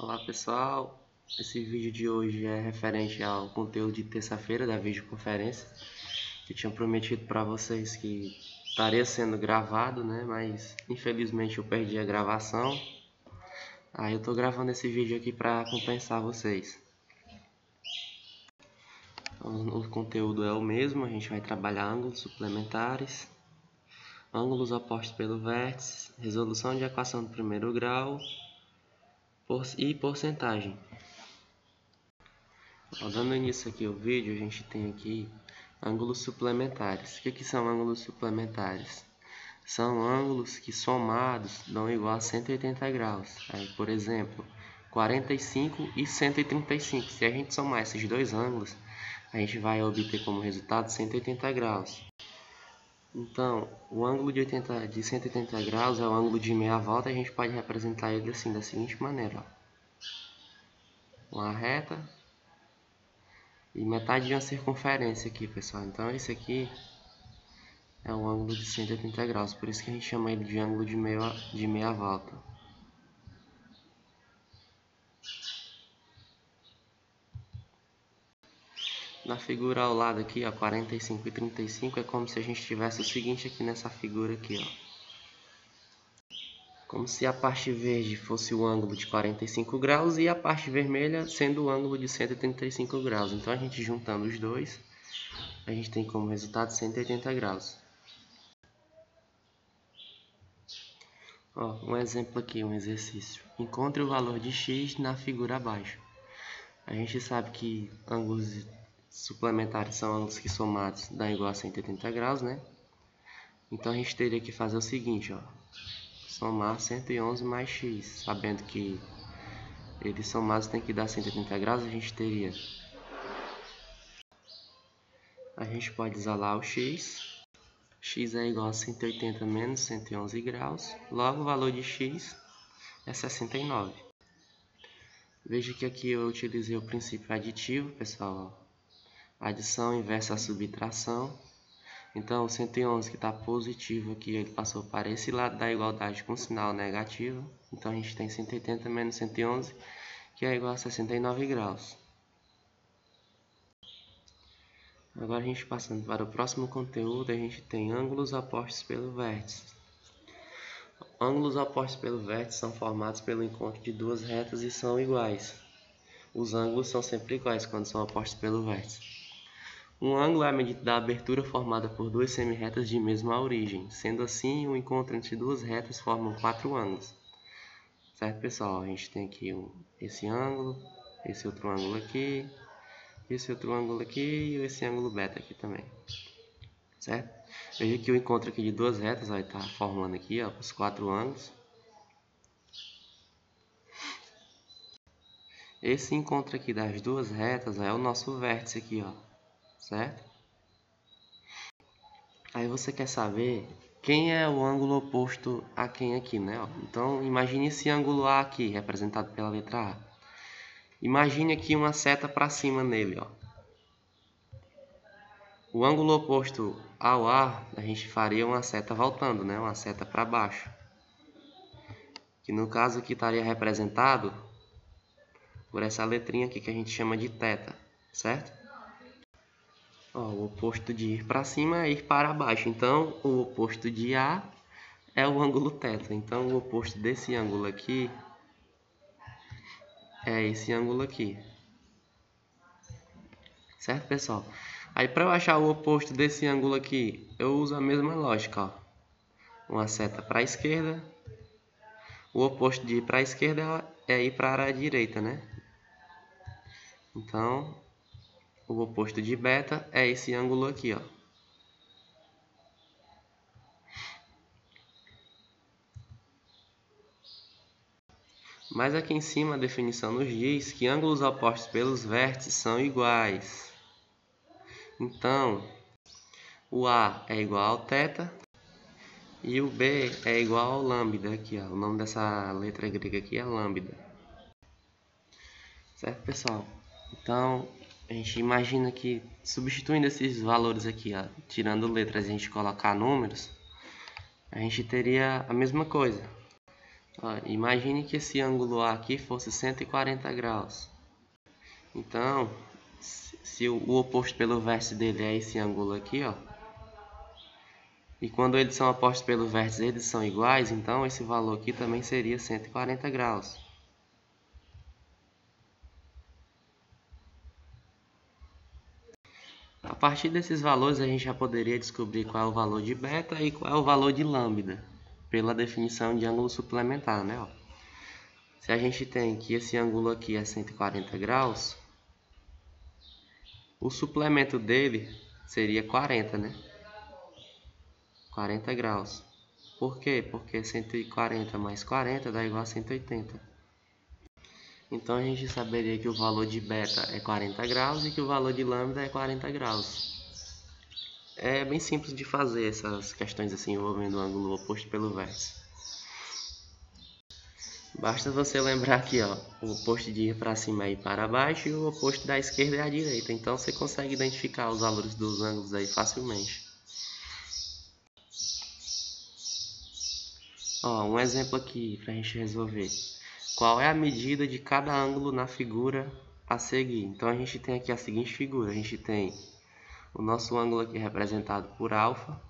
Olá pessoal, esse vídeo de hoje é referente ao conteúdo de terça-feira da videoconferência. Eu tinha prometido para vocês que estaria sendo gravado, né? Mas infelizmente eu perdi a gravação. Aí eu tô gravando esse vídeo aqui para compensar vocês. O conteúdo é o mesmo, a gente vai trabalhar ângulos suplementares, ângulos opostos pelo vértice, resolução de equação do primeiro grau e porcentagem. Dando início aqui ao vídeo, a gente tem aqui ângulos suplementares. O que são ângulos suplementares? São ângulos que somados dão igual a 180 graus. Aí, por exemplo, 45 e 135. Se a gente somar esses dois ângulos, a gente vai obter como resultado 180 graus. Então, o ângulo de 180 graus é o ângulo de meia volta. A gente pode representar ele assim, da seguinte maneira. Uma reta e metade de uma circunferência aqui, pessoal. Então esse aqui é um ângulo de 180 graus, por isso que a gente chama ele de ângulo de meia volta. Na figura ao lado aqui, ó, 45 e 35, é como se a gente tivesse o seguinte aqui nessa figura aqui, ó. Como se a parte verde fosse o ângulo de 45 graus e a parte vermelha sendo o ângulo de 135 graus. Então a gente juntando os dois, a gente tem como resultado 180 graus. Ó, um exemplo aqui, um exercício. Encontre o valor de x na figura abaixo. A gente sabe que ângulos suplementares são ângulos que somados dá igual a 180 graus, né? Então a gente teria que fazer o seguinte, ó. Somar 111 mais x. Sabendo que eles somados tem que dar 180 graus, a gente teria... A gente pode isolar o x. X é igual a 180 menos 111 graus. Logo, o valor de x é 69. Veja que aqui eu utilizei o princípio aditivo, pessoal. Adição inversa a subtração. Então, o 111 que está positivo aqui, ele passou para esse lado da igualdade com sinal negativo. Então, a gente tem 180 menos 111, que é igual a 69 graus. Agora, a gente passando para o próximo conteúdo, a gente tem ângulos opostos pelo vértice. Ângulos opostos pelo vértice são formados pelo encontro de duas retas e são iguais. Os ângulos são sempre iguais quando são opostos pelo vértice. Um ângulo é a medida da abertura formada por duas semirretas de mesma origem. Sendo assim, o encontro entre duas retas forma 4 ângulos. Certo, pessoal? A gente tem aqui esse ângulo, esse outro ângulo aqui, esse outro ângulo aqui e esse ângulo beta aqui também. Certo? Veja que o encontro aqui de duas retas vai estar formando aqui, ó, os 4 ângulos. Esse encontro aqui das duas retas é o nosso vértice aqui, ó. Certo? Aí você quer saber quem é o ângulo oposto a quem aqui, né? Então imagine esse ângulo A aqui, representado pela letra A. Imagine aqui uma seta para cima nele, ó. O ângulo oposto ao A, a gente faria uma seta voltando, né? Uma seta para baixo. Que no caso aqui estaria representado por essa letrinha aqui que a gente chama de θ, certo? Ó, o oposto de ir para cima é ir para baixo. Então, o oposto de A é o ângulo θ. Então, o oposto desse ângulo aqui é esse ângulo aqui. Certo, pessoal? Aí, para eu achar o oposto desse ângulo aqui, eu uso a mesma lógica, ó. Uma seta para a esquerda. O oposto de ir para a esquerda é ir para a direita, né? Então, o oposto de beta é esse ângulo aqui, ó. Mas aqui em cima a definição nos diz que ângulos opostos pelos vértices são iguais. Então, o A é igual ao θ e o B é igual ao lambda aqui, ó. O nome dessa letra grega aqui é lambda. Certo, pessoal? Então, a gente imagina que substituindo esses valores aqui, ó, tirando letras e a gente colocar números, a gente teria a mesma coisa. Ó, imagine que esse ângulo A aqui fosse 140 graus. Então, se o oposto pelo vértice dele é esse ângulo aqui, ó, e quando eles são opostos pelo vértice eles são iguais, então esse valor aqui também seria 140 graus. A partir desses valores a gente já poderia descobrir qual é o valor de beta e qual é o valor de lambda, pela definição de ângulo suplementar, né? Ó. Se a gente tem que esse ângulo aqui é 140 graus, o suplemento dele seria 40, né? 40 graus. Por quê? Porque 140 mais 40 dá igual a 180. Então a gente saberia que o valor de beta é 40 graus e que o valor de lambda é 40 graus. É bem simples de fazer essas questões assim envolvendo o ângulo oposto pelo vértice. Basta você lembrar aqui, ó, o oposto de ir para cima é ir para baixo e o oposto da esquerda é a direita. Então você consegue identificar os valores dos ângulos aí facilmente. Ó, um exemplo aqui para a gente resolver. Qual é a medida de cada ângulo na figura a seguir? Então a gente tem aqui a seguinte figura. A gente tem o nosso ângulo aqui representado por alfa,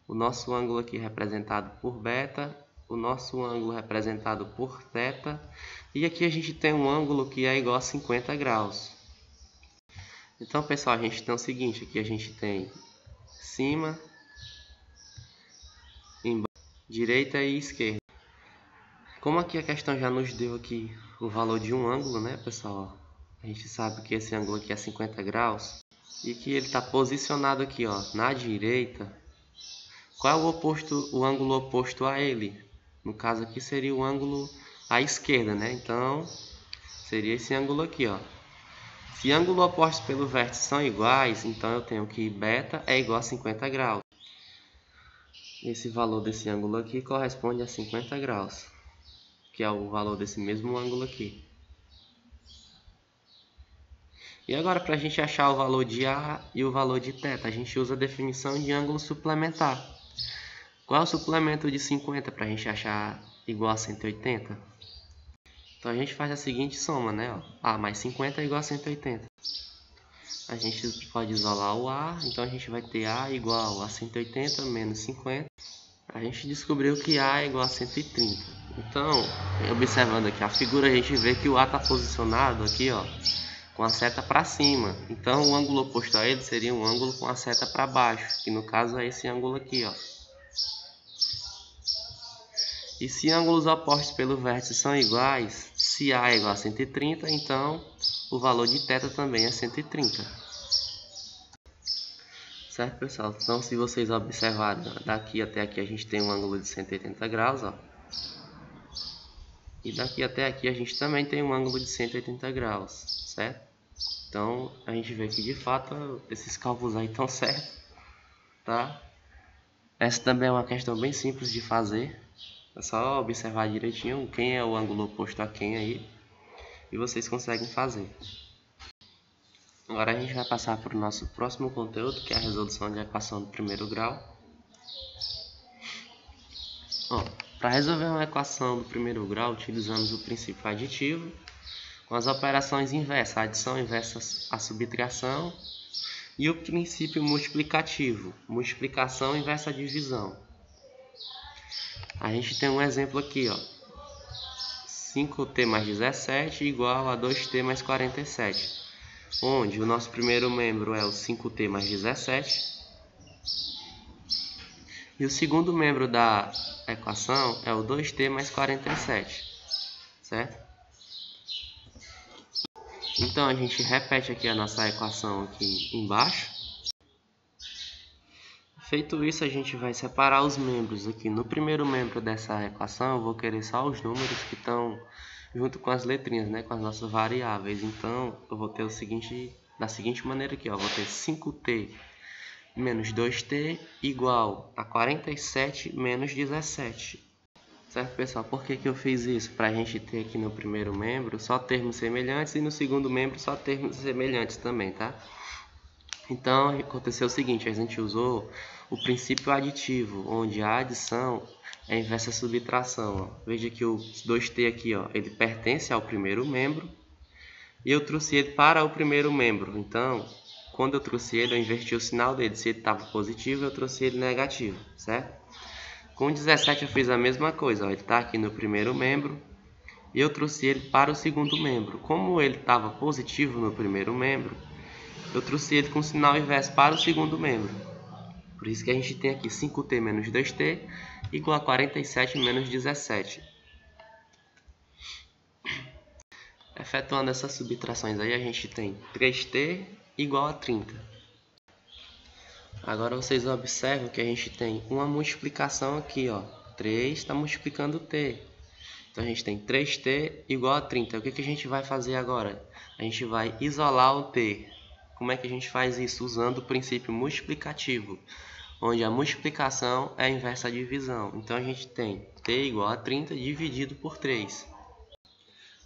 o nosso ângulo aqui representado por beta, o nosso ângulo representado por θ, e aqui a gente tem um ângulo que é igual a 50 graus. Então, pessoal, a gente tem o seguinte, aqui a gente tem cima, embaixo, direita e esquerda. Como aqui a questão já nos deu aqui o valor de um ângulo, né, pessoal? A gente sabe que esse ângulo aqui é 50 graus e que ele está posicionado aqui, ó, na direita. Qual é o ângulo oposto a ele? No caso aqui seria o ângulo à esquerda, né? Então, seria esse ângulo aqui, ó. Se ângulos opostos pelo vértice são iguais, então eu tenho que beta é igual a 50 graus. Esse valor desse ângulo aqui corresponde a 50 graus, que é o valor desse mesmo ângulo aqui. E agora, para a gente achar o valor de A e o valor de θ, a gente usa a definição de ângulo suplementar. Qual é o suplemento de 50 para a gente achar igual a 180? Então a gente faz a seguinte soma, né? Ó, A mais 50 é igual a 180. A gente pode isolar o A, então a gente vai ter A igual a 180 menos 50. A gente descobriu que A é igual a 130. Então, observando aqui a figura, a gente vê que o A está posicionado aqui, ó, com a seta para cima. Então o ângulo oposto a ele seria um ângulo com a seta para baixo, que no caso é esse ângulo aqui, ó. E se ângulos opostos pelo vértice são iguais, se A é igual a 130, então o valor de θ também é 130. Certo, pessoal? Então, se vocês observarem, daqui até aqui a gente tem um ângulo de 180 graus, ó. E daqui até aqui a gente também tem um ângulo de 180 graus, certo? Então, a gente vê que de fato esses cálculos aí estão certos, tá? Essa também é uma questão bem simples de fazer. É só observar direitinho quem é o ângulo oposto a quem aí e vocês conseguem fazer. Agora a gente vai passar para o nosso próximo conteúdo, que é a resolução de equação do primeiro grau. Para resolver uma equação do primeiro grau, utilizamos o princípio aditivo com as operações inversas, a adição inversa à subtração, e o princípio multiplicativo, multiplicação inversa à divisão. A gente tem um exemplo aqui, ó, 5t mais 17 igual a 2t mais 47, onde o nosso primeiro membro é o 5t mais 17 e o segundo membro da equação é o 2t mais 47, certo? Então a gente repete aqui a nossa equação aqui embaixo. Feito isso, a gente vai separar os membros aqui. No primeiro membro dessa equação, eu vou querer só os números que estão junto com as letrinhas, né, com as nossas variáveis. Então, eu vou ter o seguinte, da seguinte maneira aqui, ó, vou ter 5t menos 2t igual a 47 menos 17. Certo, pessoal? Por que eu fiz isso? Para a gente ter aqui no primeiro membro só termos semelhantes e no segundo membro só termos semelhantes também, tá? Então, aconteceu o seguinte, a gente usou o princípio aditivo, onde a adição é a inversa subtração. Ó. Veja que o 2t aqui, ó, ele pertence ao primeiro membro e eu trouxe ele para o primeiro membro. Então, quando eu trouxe ele, eu inverti o sinal dele. Se ele estava positivo, eu trouxe ele negativo, certo? Com o 17 eu fiz a mesma coisa. Ó. Ele está aqui no primeiro membro e eu trouxe ele para o segundo membro. Como ele estava positivo no primeiro membro, eu trouxe ele com o sinal inverso para o segundo membro. Por isso que a gente tem aqui 5t menos 2t igual a 47 menos 17. Efetuando essas subtrações aí, a gente tem 3t igual a 30. Agora vocês observam que a gente tem uma multiplicação aqui, ó. 3 está multiplicando t. Então a gente tem 3t igual a 30. O que a gente vai fazer agora? A gente vai isolar o t. Como é que a gente faz isso? Usando o princípio multiplicativo, onde a multiplicação é a inversa da divisão. Então a gente tem t igual a 30 dividido por 3.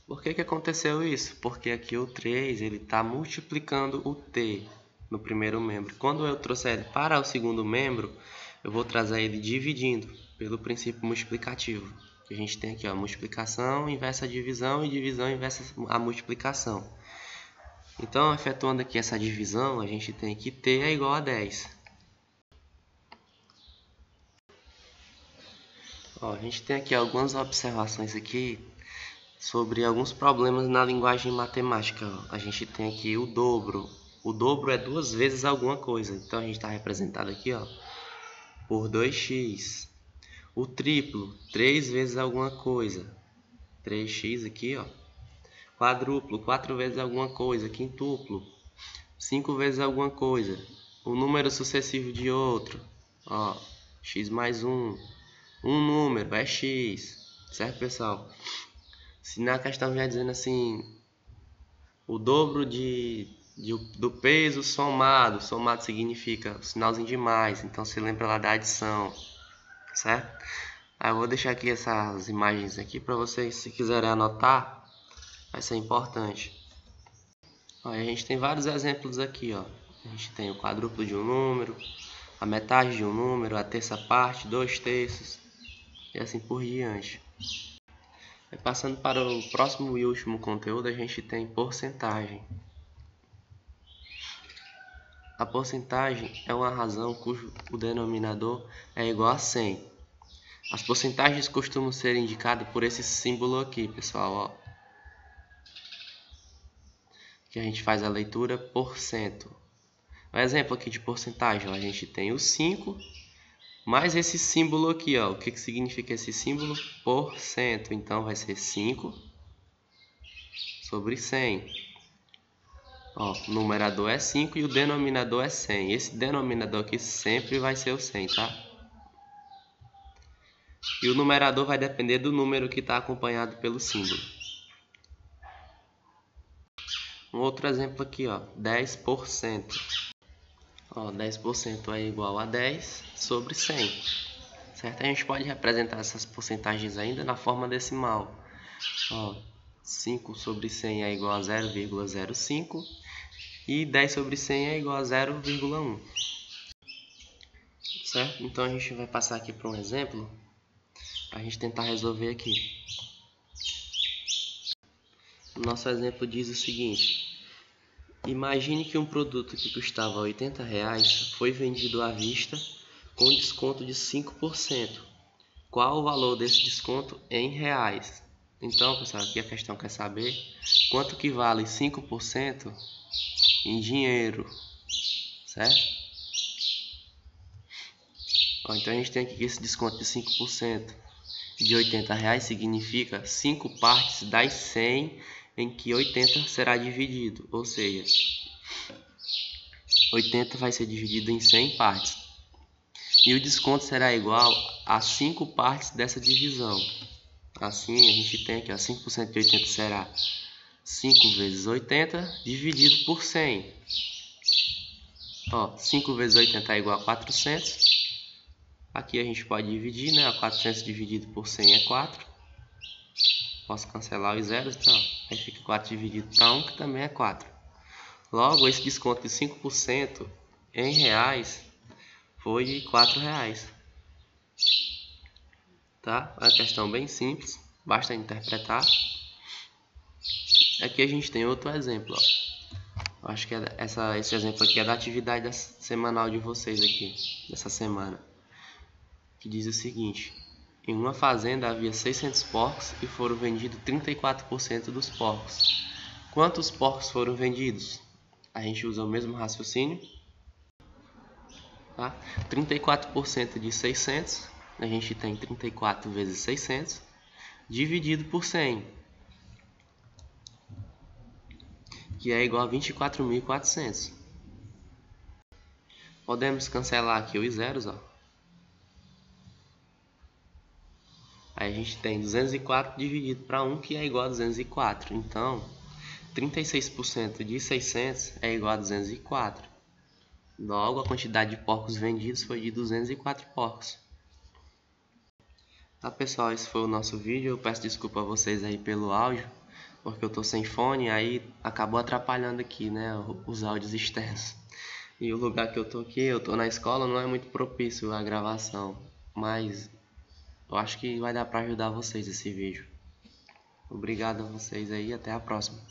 Por que aconteceu isso? Porque aqui o 3 ele está multiplicando o t no primeiro membro. Quando eu trouxer ele para o segundo membro, eu vou trazer ele dividindo pelo princípio multiplicativo. A gente tem aqui, ó, multiplicação inversa a divisão e divisão inversa a multiplicação. Então, efetuando aqui essa divisão, a gente tem que t é igual a 10. Ó, a gente tem aqui algumas observações aqui sobre alguns problemas na linguagem matemática. Ó. A gente tem aqui o dobro. O dobro é 2 vezes alguma coisa. Então, a gente está representado aqui, ó, por 2x. O triplo, 3 vezes alguma coisa. 3x aqui, ó. Quadruplo, 4 vezes alguma coisa. Quintuplo, 5 vezes alguma coisa. O número sucessivo de outro, ó, x mais 1. Um número é x, certo, pessoal? Se na questão já dizendo assim, o dobro do peso somado. Somado significa o sinalzinho de mais. Então se lembra lá da adição, certo? Aí eu vou deixar aqui essas imagens aqui para vocês, se quiserem anotar. Vai ser importante. Ó, a gente tem vários exemplos aqui, ó. A gente tem o quadruplo de um número, a metade de um número, a terça parte, 2/3 e assim por diante. E passando para o próximo e último conteúdo, a gente tem porcentagem. A porcentagem é uma razão cujo o denominador é igual a 100. As porcentagens costumam ser indicadas por esse símbolo aqui, pessoal, ó. Que a gente faz a leitura por cento. Um exemplo aqui de porcentagem, ó, a gente tem o 5 mais esse símbolo aqui, ó. O que significa esse símbolo? Por cento. Então vai ser 5 sobre 100. Ó, o numerador é 5 e o denominador é 100. Esse denominador aqui sempre vai ser o 100, tá? E o numerador vai depender do número que está acompanhado pelo símbolo. Um outro exemplo aqui, ó, 10%. Ó, 10% é igual a 10 sobre 100. Certo? A gente pode representar essas porcentagens ainda na forma decimal. Ó, 5 sobre 100 é igual a 0,05 e 10 sobre 100 é igual a 0,1. Certo? Então a gente vai passar aqui para um exemplo para a gente tentar resolver aqui. O nosso exemplo diz o seguinte: imagine que um produto que custava R$80 foi vendido à vista com desconto de 5%. Qual o valor desse desconto em reais? Então, pessoal, aqui a questão quer saber quanto que vale 5% em dinheiro, certo? Ó, então a gente tem aqui que esse desconto de 5% de R$80 significa 5 partes das 100 em que 80 será dividido, ou seja, 80 vai ser dividido em 100 partes. E o desconto será igual a 5 partes dessa divisão. Assim, a gente tem aqui, ó, 5% de 80 será 5 vezes 80 dividido por 100. Ó, 5 vezes 80 é igual a 400. Aqui a gente pode dividir, né? 400 dividido por 100 é 4. Posso cancelar os zeros, então aí fica 4 dividido para 1, que também é 4. Logo, esse desconto de 5% em reais foi de R$4. tá? É uma questão bem simples, basta interpretar. Aqui a gente tem outro exemplo, ó. Acho que esse exemplo aqui é da atividade semanal de vocês aqui, dessa semana. Que diz o seguinte: em uma fazenda havia 600 porcos e foram vendidos 34% dos porcos. Quantos porcos foram vendidos? A gente usa o mesmo raciocínio, tá? 34% de 600, a gente tem 34 vezes 600, dividido por 100, que é igual a 24.400. Podemos cancelar aqui os zeros, ó. Aí a gente tem 204 dividido para 1, que é igual a 204. Então, 36% de 600 é igual a 204. Logo, a quantidade de porcos vendidos foi de 204 porcos. Tá, pessoal, esse foi o nosso vídeo. Eu peço desculpa a vocês aí pelo áudio, porque eu tô sem fone, aí acabou atrapalhando aqui, né, os áudios externos. E o lugar que eu tô aqui, eu tô na escola, não é muito propício à gravação, mas eu acho que vai dar para ajudar vocês esse vídeo. Obrigado a vocês aí, até a próxima.